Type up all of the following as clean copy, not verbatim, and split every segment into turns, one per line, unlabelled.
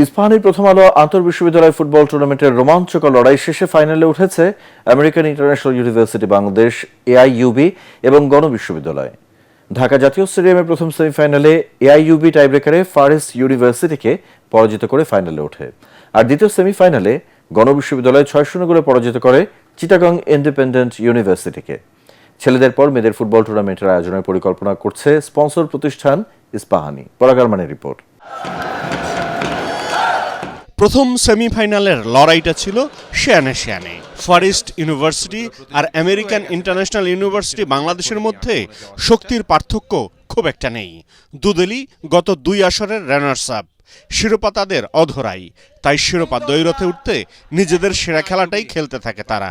ইস্পাহানির প্রথম আলো আন্তঃবিশ্ববিদ্যালয় ফুটবল টুর্নামেন্টের রোমাঞ্চকর লড়াই শেষে ফাইনালে উঠেছে American international university Bangladesh, AIUB এবং গণবিশ্ববিদ্যালয়। ঢাকা জাতীয় স্টেডিয়ামের প্রথম সেমিফাইনালে এআইইউবি টাইব্রেকারে ফার ইস্ট ইউনিভার্সিটিকে পরাজিত করে ফাইনালে ওঠে, আর দ্বিতীয় সেমিফাইনালে গণবিশ্ববিদ্যালয় 6-0 গোলে পরাজিত করে চিটাগং ইন্ডিপেন্ডেন্ট ইউনিভার্সিটিকে। ছেলেদের পর মেয়েদের ফুটবল টুর্নামেন্টের আয়োজনের পরিকল্পনা করছে স্পন্সর প্রতিষ্ঠান ইস্পাহানি। পরাগারমানের রিপোর্ট।
প্রথম সেমিফাইনালের লড়াইটা ছিল শিয়ানে শিয়ানে। ফার ইস্ট ইউনিভার্সিটি আর আমেরিকান ইন্টারন্যাশনাল ইউনিভার্সিটি বাংলাদেশের মধ্যে শক্তির পার্থক্য খুব একটা নেই। দুদলই গত 2 আসরের রানার্স আপ। শিরোপা তাদের অধরাই, তাই শিরোপা দ্বৈরথে উঠতে নিজেদের সেরা খেলাটাই খেলতে থাকে তারা।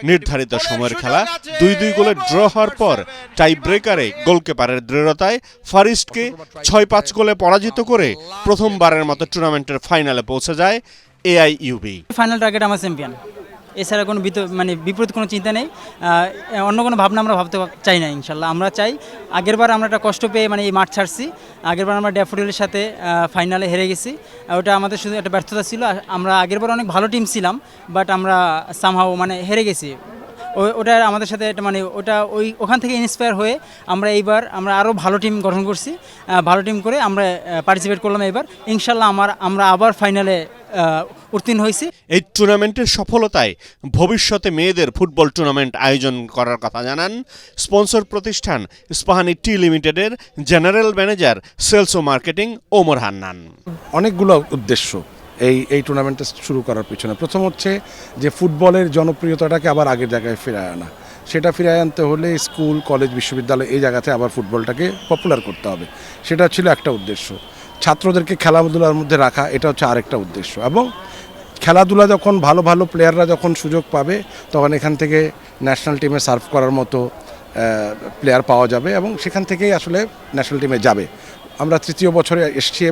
নির্ধারিত সময়ের খেলা 2-2 গোলে ড্র হওয়ার পর টাই ব্রেকারে গোলকিপারের দৃঢ়তায় ফার ইস্টকে 6-5 গোলে পরাজিত করে প্রথমবারের মতো টুর্নামেন্টের ফাইনালে পৌঁছে যায় এআইইউবি।
ফাইনাল টার্গেট আমার চ্যাম্পিয়ন, এছাড়া কোনো বিপরীত কোনো চিন্তা নেই, অন্য কোনো ভাবনা আমরা ভাবতে চাই না। ইনশাল্লাহ আমরা চাই, আগেরবার আমরা একটা কষ্ট পেয়ে এই মাঠ ছাড়ছি, আগেরবার আমরা ড্যাফোডিলের সাথে ফাইনালে হেরে গেছি, ওটা আমাদের শুধু একটা ব্যর্থতা ছিল। আমরা আগেরবার অনেক ভালো টিম ছিলাম, বাট আমরা সামহাও হেরে গেছি। ওটা আমাদের সাথে একটা ওটা ওখান থেকে ইন্সপায়ার হয়ে আমরা আরও ভালো টিম গঠন করছি, ভালো টিম করে আমরা পার্টিসিপেট করলাম এবার। ইনশাল্লাহ আমরা আবার ফাইনালে উত্তীর্ণ হয়েছি।
এই টুর্নামেন্টের সফলতায় ভবিষ্যতে মেয়েদের ফুটবল টুর্নামেন্ট আয়োজন করার কথা জানান স্পন্সর প্রতিষ্ঠান ইস্পাহানি টি লিমিটেডের জেনারেল ম্যানেজার সেলস ও মার্কেটিং ওমর হান্নান।
অনেকগুলো উদ্দেশ্য এই টুর্নামেন্টটা শুরু করার পিছনে। প্রথম হচ্ছে যে ফুটবলের জনপ্রিয়তাটাকে আবার আগের জায়গায় ফিরায় আনা। সেটা ফিরায় আনতে হলে স্কুল, কলেজ, বিশ্ববিদ্যালয় এই জায়গাতে আবার ফুটবলটাকে পপুলার করতে হবে। সেটা ছিল একটা উদ্দেশ্য। ছাত্রদেরকে খেলাধুলার মধ্যে রাখা, এটা হচ্ছে আরেকটা উদ্দেশ্য। এবং খেলাধুলা যখন ভালো ভালো প্লেয়াররা যখন সুযোগ পাবে, তখন এখান থেকে ন্যাশনাল টিমে সার্ভ করার মতো প্লেয়ার পাওয়া যাবে এবং সেখান থেকেই আসলে ন্যাশনাল টিমে যাবে। আমরা 3য় বছরে এসেছি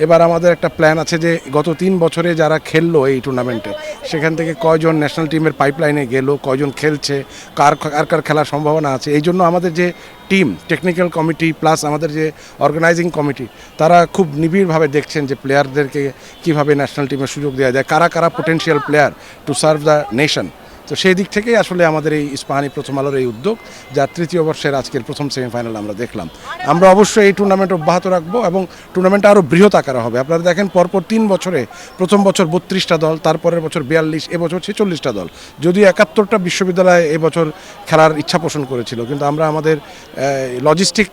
এবার আমাদের একটা প্ল্যান আছে যে গত 3 বছরে যারা খেললো এই টুর্নামেন্টে, সেখান থেকে কয়জন ন্যাশনাল টিমের পাইপলাইনে গেল, কয়জন খেলছে, কার খেলার সম্ভাবনা আছে। এই জন্য আমাদের যে টিম, টেকনিক্যাল কমিটি প্লাস আমাদের যে অর্গানাইজিং কমিটি, তারা খুব নিবিড়ভাবে দেখছেন যে প্লেয়ারদেরকে কীভাবে ন্যাশনাল টিমে সুযোগ দেওয়া যায়, কারা potential player to serve the nation. তো সেই দিক থেকেই আসলে আমাদের এই ইস্পাহানি প্রথম আলোর এই উদ্যোগ, যার 3য় বর্ষের আজকের প্রথম সেমিফাইনাল আমরা দেখলাম। আমরা অবশ্যই এই টুর্নামেন্ট অব্যাহত রাখবো এবং টুর্নামেন্টটা আরও বৃহৎ আকারে হবে। আপনারা দেখেন পরপর 3 বছরে, প্রথম বছর 32টা দল, তারপরের বছর 42, এবছর 46টা দল। যদিও 71টা বিশ্ববিদ্যালয় এবছর খেলার ইচ্ছা পোষণ করেছিল, কিন্তু আমরা আমাদের লজিস্টিক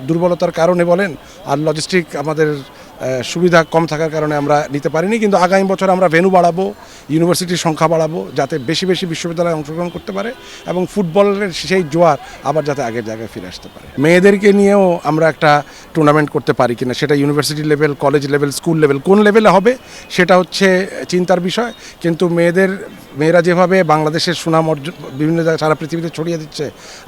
দুর্বলতার কারণে বলেন আর লজিস্টিক আমাদের সুবিধা কম থাকার কারণে আমরা নিতে পারিনি। কিন্তু আগামী বছর আমরা ভেন্যু বাড়াবো, ইউনিভার্সিটির সংখ্যা বাড়াবো, যাতে বেশি বেশি বিশ্ববিদ্যালয়ে অংশগ্রহণ করতে পারে এবং ফুটবলের সেই জোয়ার আবার যাতে আগের জায়গায় ফিরে আসতে পারে। মেয়েদেরকে নিয়েও আমরা একটা টুর্নামেন্ট করতে পারি কিনা, সেটা university level, college level, school level, কোন লেভেলে হবে সেটা হচ্ছে চিন্তার বিষয়। কিন্তু মেয়েরা যেভাবে বাংলাদেশের সুনাম অর্জন বিভিন্ন জায়গায় সারা পৃথিবীতে ছড়িয়ে দিচ্ছে,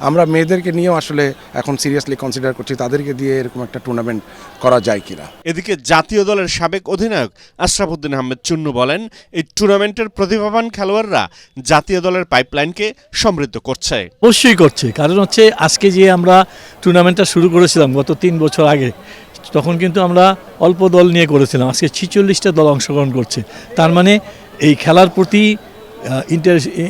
আমরা মেয়েদেরকে নিয়েও আসলে এখন সিরিয়াসলি কনসিডার করছি তাদেরকে দিয়ে এরকম একটা টুর্নামেন্ট করা যায় কিনা।
এদিকে জাতীয় দলের সাবেক অধিনায়ক আশরাফ উদ্দিন আহমেদ চুন্নু বলেন, এই টুর্নামেন্টের প্রতিভাবান খেলোয়াড়রা জাতীয় দলের পাইপলাইনকে সমৃদ্ধ করছে।
অবশ্যই করছে, কারণ হচ্ছে আজকে যে আমরা টুর্নামেন্টটা শুরু করেছিলাম গত 3 বছর আগে, তখন কিন্তু আমরা অল্প দল নিয়ে করেছিলাম। আজকে 46টা দল অংশগ্রহণ করছে। তার মানে এই খেলার প্রতি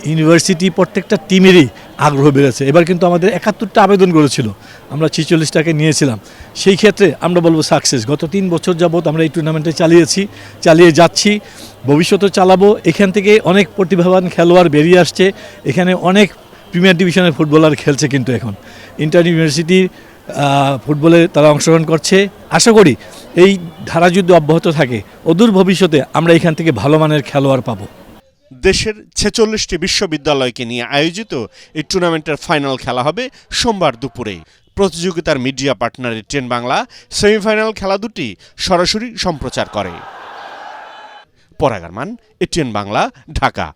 ইউনিভার্সিটি প্রত্যেকটা টিমেরই আগ্রহ বেড়েছে। এবার কিন্তু আমাদের 71টা আবেদন করেছিল, আমরা 46টাকে নিয়েছিলাম। সেই ক্ষেত্রে আমরা বলবো সাকসেস। গত 3 বছর যাবৎ আমরা এই টুর্নামেন্টে চালিয়ে যাচ্ছি, ভবিষ্যতেও চালাবো। এখান থেকে অনেক প্রতিভাবান খেলোয়াড় বেরিয়ে আসছে। এখানে অনেক প্রিমিয়ার ডিভিশনের ফুটবলার খেলছে, কিন্তু এখন ইন্টার ইউনিভার্সিটির ফুটবলে তারা অংশগ্রহণ করছে। আশা করি এই ধারা যদি অব্যাহত থাকে, অদূর ভবিষ্যতে আমরা এখান থেকে ভালো মানের খেলোয়াড় পাবো।
দেশের 46টি বিশ্ববিদ্যালয়কে নিয়ে আয়োজিত এই টুর্নামেন্টের ফাইনাল খেলা হবে সোমবার দুপুরে। প্রতিযোগিতার media partner ATN Bangla semifinal খেলা দুটি সরাসরি সম্প্রচার করে। পরাগারমান, এটিএন বাংলা, ঢাকা।